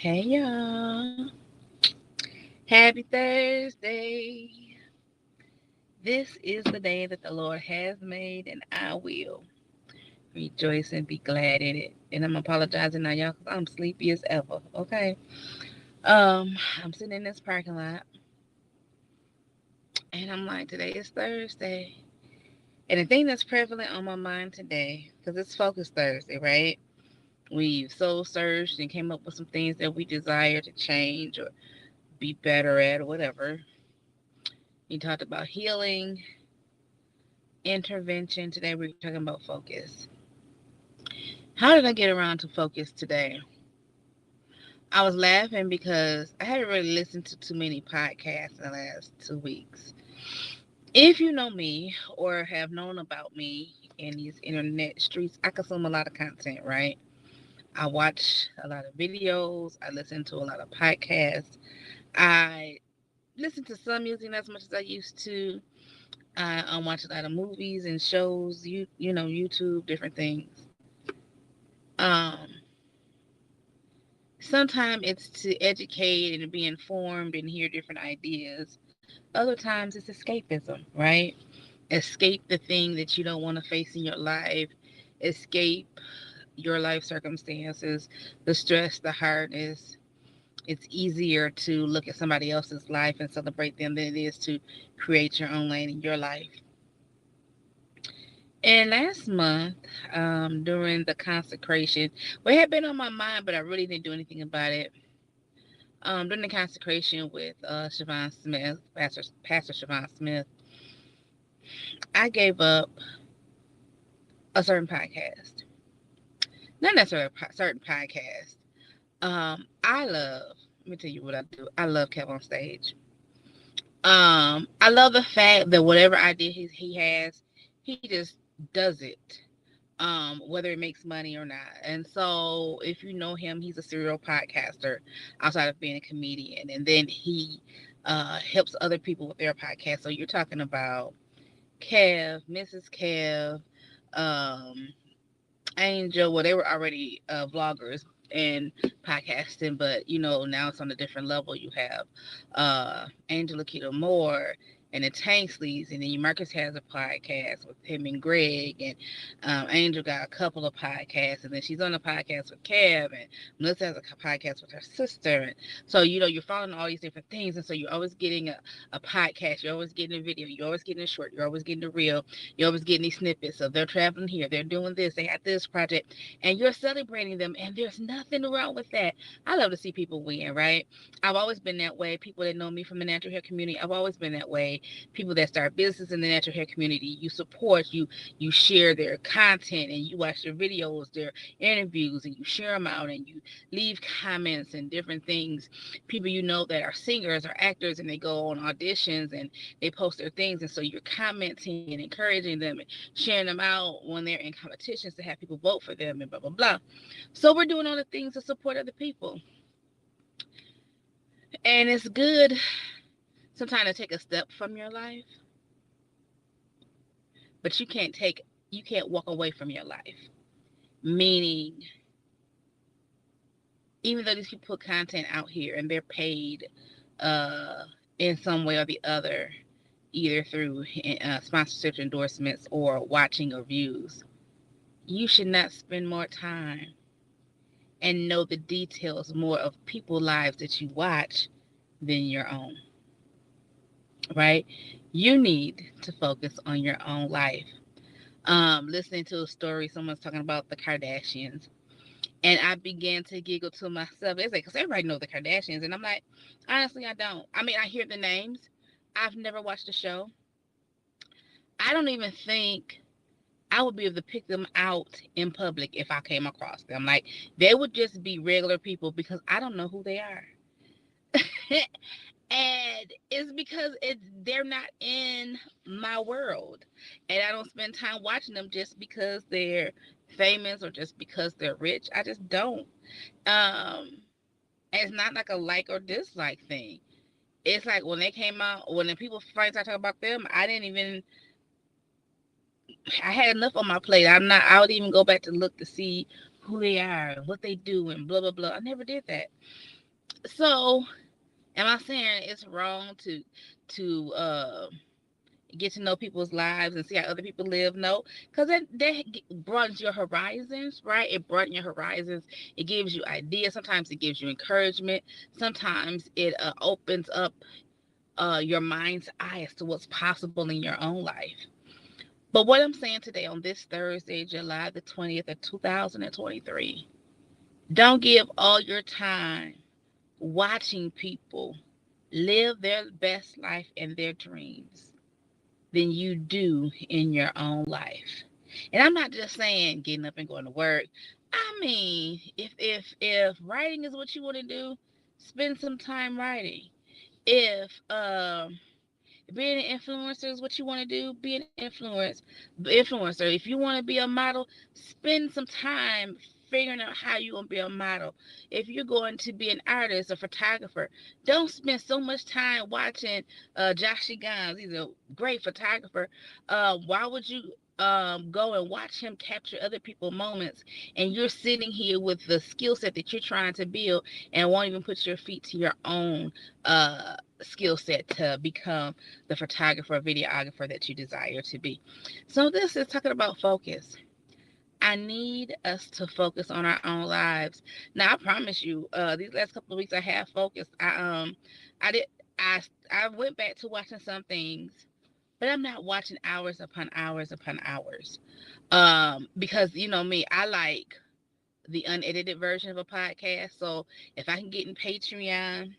Hey y'all. Happy Thursday. This is the day that the Lord has made, and I will rejoice and be glad in it. And I'm apologizing now, y'all, because I'm sleepy as ever. Okay. I'm sitting in this parking lot, and I'm like, today is Thursday. And the thing that's prevalent on my mind today, because it's Focus Thursday, right? We've soul searched and came up with some things that we desire to change or be better at or whatever. We talked about healing, intervention. Today we're talking about focus. How did I get around to focus today? I was laughing because I haven't really listened to too many podcasts in the last 2 weeks. If you know me or have known about me in these internet streets, I consume a lot of content, right? I watch a lot of videos, I listen to a lot of podcasts, I listen to some music not as much as I used to. I watch a lot of movies and shows, YouTube, different things. Um, Sometimes it's to educate and to be informed and hear different ideas. Other times it's escapism, right? Escape the thing that you don't want to face in your life. Escape your life circumstances, the stress, the hardness. It's easier to look at somebody else's life and celebrate them than it is to create your own lane in your life. And last month, during the consecration, what had been on my mind, but I really didn't do anything about it. During the consecration with Siobhan Smith, Pastor Siobhan Smith, I gave up a certain podcast. Not necessarily a certain podcast. I love. Let me tell you what I do. I love Kev on stage. I love the fact that whatever idea he has, he just does it. Whether it makes money or not. And so, if you know him, he's a serial podcaster outside of being a comedian, and then he helps other people with their podcast. So you're talking about Kev, Mrs. Kev, um, Angel. Well, they were already vloggers and podcasting, but now it's on a different level. You have Angela Keto Moore and the Tanksleys, and then Marcus has a podcast with him and Greg, and Angel got a couple of podcasts, and then she's on a podcast with Kev, and Melissa has a podcast with her sister, and so you're following all these different things, and so you're always getting a podcast, you're always getting a video, you're always getting a short, you're always getting a reel, you're always getting these snippets of they're traveling here, they're doing this, they had this project, and you're celebrating them, and there's nothing wrong with that. I love to see people win, right? I've always been that way. People that know me from the natural hair community, I've always been that way. People that start business in the natural hair community, you support, you share their content, and you watch their videos, their interviews, and you share them out, and you leave comments and different things. People that are singers or actors, and they go on auditions and they post their things, and so you're commenting and encouraging them and sharing them out when they're in competitions to have people vote for them and blah blah blah. So we're doing all the things to support other people, and it's good sometimes to take a step from your life, but you can't walk away from your life. Meaning, even though these people put content out here and they're paid uh, in some way or the other, either through sponsorship endorsements or watching or views, you should not spend more time and know the details more of people's lives that you watch than your own, right? You need to focus on your own life. Listening to a story, someone's talking about the Kardashians, and I began to giggle to myself. It's like, because everybody knows the Kardashians, and I'm like, honestly, I don't. I mean, I hear the names. I've never watched the show. I don't even think I would be able to pick them out in public if I came across them. Like, they would just be regular people because I don't know who they are. And it's because they're not in my world, and I don't spend time watching them just because they're famous or just because they're rich. I just don't. um it's not like a like or dislike thing. It's like when they came out, when the people finally started talking about them, I had enough on my plate. I would even go back to look to see who they are, what they do, and blah blah blah. I never did that. So, am I saying it's wrong to get to know people's lives and see how other people live? No, because that broadens your horizons, right? It broadens your horizons. It gives you ideas. Sometimes it gives you encouragement. Sometimes it opens up your mind's eye as to what's possible in your own life. But what I'm saying today on this Thursday, July the 20th of 2023, don't give all your time watching people live their best life and their dreams than you do in your own life. And I'm not just saying getting up and going to work. I mean, if writing is what you want to do, spend some time writing. If being an influencer is what you want to do, be an influencer. If you want to be a model, spend some time figuring out how you're going to be a model. If you're going to be an artist, a photographer, don't spend so much time watching Joshy Guns. He's a great photographer. Why would you go and watch him capture other people's moments, and you're sitting here with the skill set that you're trying to build and won't even put your feet to your own skill set to become the photographer or videographer that you desire to be? So this is talking about focus. I need us to focus on our own lives. Now I promise you, these last couple of weeks I have focused. I did I went back to watching some things, but I'm not watching hours upon hours upon hours. Because you know me, I like the unedited version of a podcast. So if I can get in Patreon,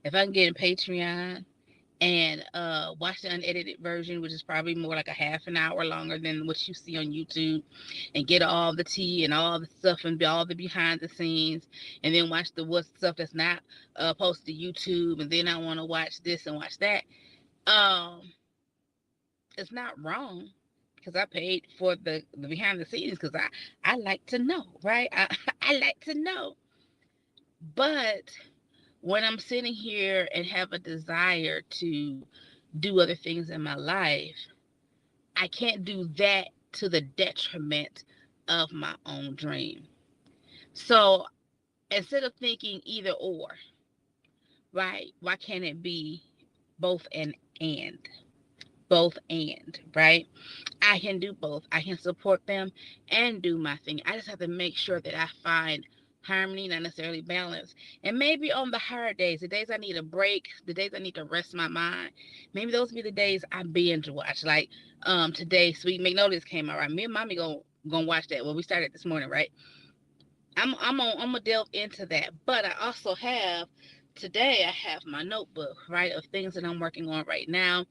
if I can get in Patreon and watch the unedited version, which is probably more like a half an hour longer than what you see on YouTube, and get all the tea and all the stuff and all the behind the scenes, and then watch the what stuff that's not posted to YouTube, and then I want to watch this and watch that. Um, it's not wrong because I paid for the behind the scenes because I like to know, right? I like to know, but when I'm sitting here and have a desire to do other things in my life, I can't do that to the detriment of my own dream. So instead of thinking either or, right? Why can't it be both and? Both and, right? I can do both. I can support them and do my thing. I just have to make sure that I find harmony, not necessarily balance. And maybe on the hard days, the days I need a break, the days I need to rest my mind, maybe those be the days I binge watch. Like today, Sweet Magnolias came out, right? Me and mommy gonna watch that. Well, we started this morning, right? I'm gonna delve into that. But I also have today I have my notebook, right, of things that I'm working on right now.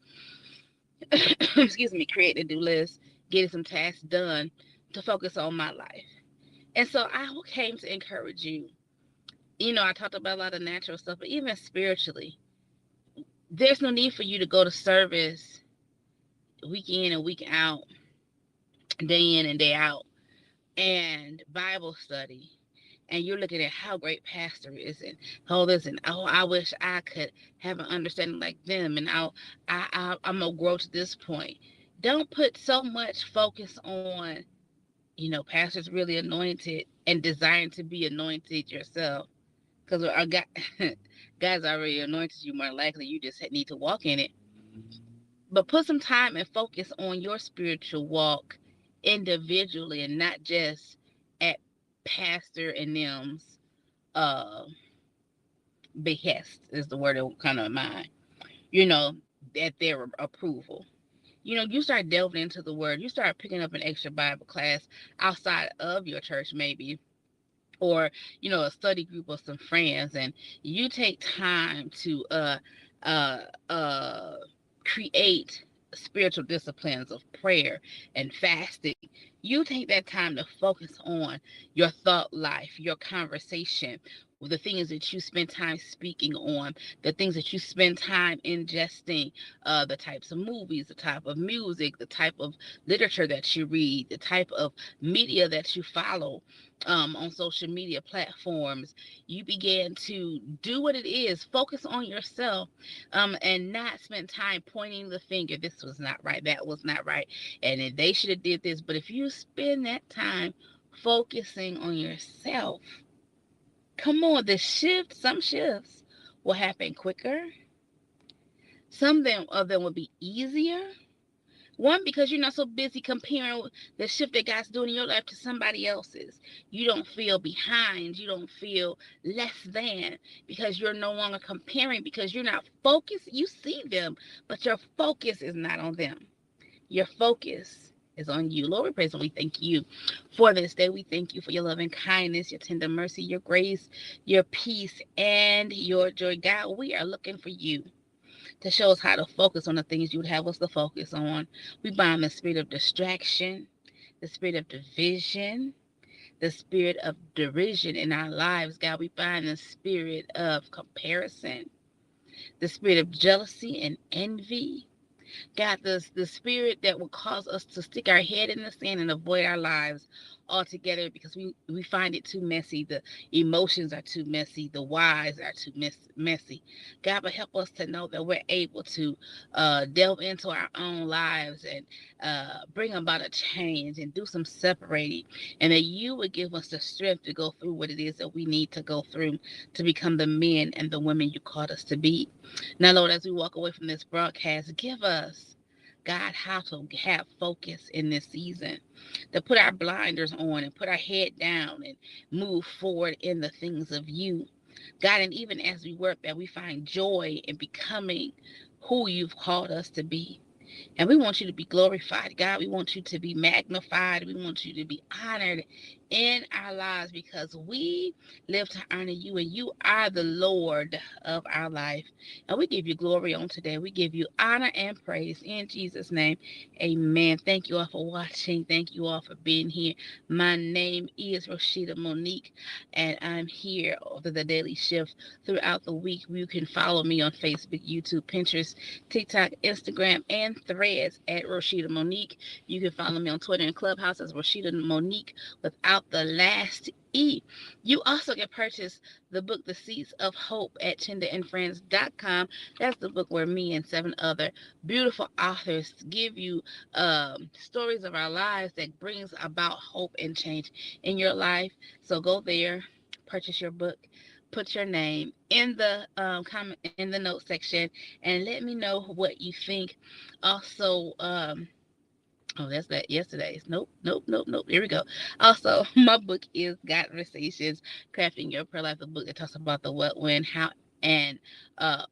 Excuse me, create a do list, getting some tasks done to focus on my life. And so I came to encourage you. You know, I talked about a lot of natural stuff, but even spiritually, there's no need for you to go to service week in and week out, day in and day out, and Bible study. And you're looking at how great pastor is and all this, and oh, I wish I could have an understanding like them, and I'm gonna grow to this point. Don't put so much focus on, you know, pastor's really anointed and desiring to be anointed yourself. Because God's already anointed you, more likely you just need to walk in it. But put some time and focus on your spiritual walk individually and not just at pastor and them's uh, behest, is the word that kind of mine, you know, at their approval. You know, you start delving into the word, you start picking up an extra Bible class outside of your church, maybe, or you know, a study group of some friends, and you take time to uh uh create spiritual disciplines of prayer and fasting. You take that time to focus on your thought life, your conversation, the things that you spend time speaking on, the things that you spend time ingesting, the types of movies, the type of music, the type of literature that you read, the type of media that you follow on social media platforms. You begin to do what it is, focus on yourself, and not spend time pointing the finger. This was not right, that was not right, and they should have did this. But if you spend that time focusing on yourself, Come on, some shifts will happen quicker. Some of them will be easier. One, because you're not so busy comparing the shift that God's doing in your life to somebody else's. You don't feel behind. You don't feel less than because you're no longer comparing, because you're not focused. You see them, but your focus is not on them. Your focus is on you. Lord, we praise and we thank you for this day. We thank you for your loving kindness, your tender mercy, your grace, your peace, and your joy. God, we are looking for you to show us how to focus on the things you would have us to focus on. We bind the spirit of distraction, the spirit of division, the spirit of derision in our lives. God, we bind the spirit of comparison, the spirit of jealousy and envy. God, the spirit that will cause us to stick our head in the sand and avoid our lives altogether because we find it too messy. The emotions are too messy. The whys are too messy. God, but help us to know that we're able to delve into our own lives and bring about a change and do some separating, and that you would give us the strength to go through what it is that we need to go through to become the men and the women you called us to be. Now, Lord, as we walk away from this broadcast, give us, God, how to have focus in this season, to put our blinders on and put our head down and move forward in the things of you. God, and even as we work, that we find joy in becoming who you've called us to be. And we want you to be glorified, God. We want you to be magnified. We want you to be honored in our lives because we live to honor you and you are the Lord of our life. And we give you glory on today. We give you honor and praise in Jesus' name. Amen. Thank you all for watching. Thank you all for being here. My name is Rashida Monique, and I'm here over the Daily Shift throughout the week. You can follow me on Facebook, YouTube, Pinterest, TikTok, Instagram, and Threads at Rashida Monique. You can follow me on Twitter and Clubhouse as Rashida Monique without the last E. You also can purchase the book, The Seeds of Hope, at TenderandFriends.com. That's the book where me and 7 other beautiful authors give you stories of our lives that brings about hope and change in your life. So go there, purchase your book, put your name in the comment in the note section, and let me know what you think. Also, oh, that's that yesterday's. Nope. Here we go. Also, my book is God Conversations, Crafting Your Prayer Life, the book that talks about the what, when, how, and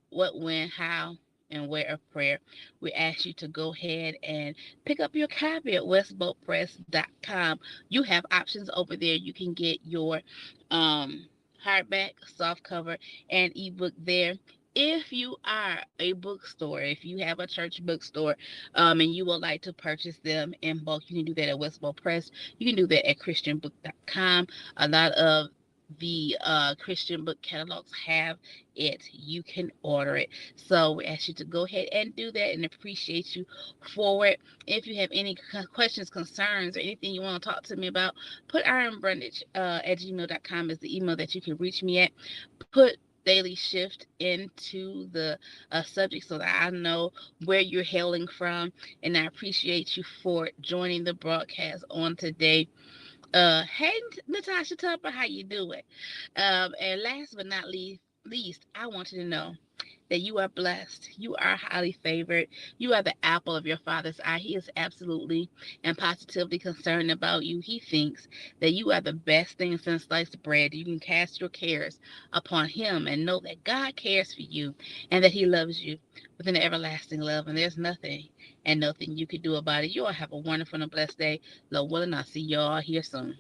what, when, how, and where of prayer. We ask you to go ahead and pick up your copy at westboatpress.com. You have options over there. You can get your hardback, softcover, and ebook there. If you are a bookstore, if you have a church bookstore, and you would like to purchase them in bulk, you can do that at Westbow Press. You can do that at christianbook.com. A lot of the Christian book catalogs have it. You can order it. So we ask you to go ahead and do that and appreciate you for it. If you have any questions, concerns, or anything you want to talk to me about, put ironbrundage at gmail.com is the email that you can reach me at. Put Daily Shift into the subject so that I know where you're hailing from, and I appreciate you for joining the broadcast on today. Hey, Natasha Tupper, how you doing? And last but not least, I want you to know that you are blessed. You are highly favored. You are the apple of your Father's eye. He is absolutely and positively concerned about you. He thinks that you are the best thing since sliced bread. You can cast your cares upon him and know that God cares for you and that he loves you with an everlasting love. And there's nothing and nothing you can do about it. You all have a wonderful and blessed day. Lord willing, I'll see you all here soon.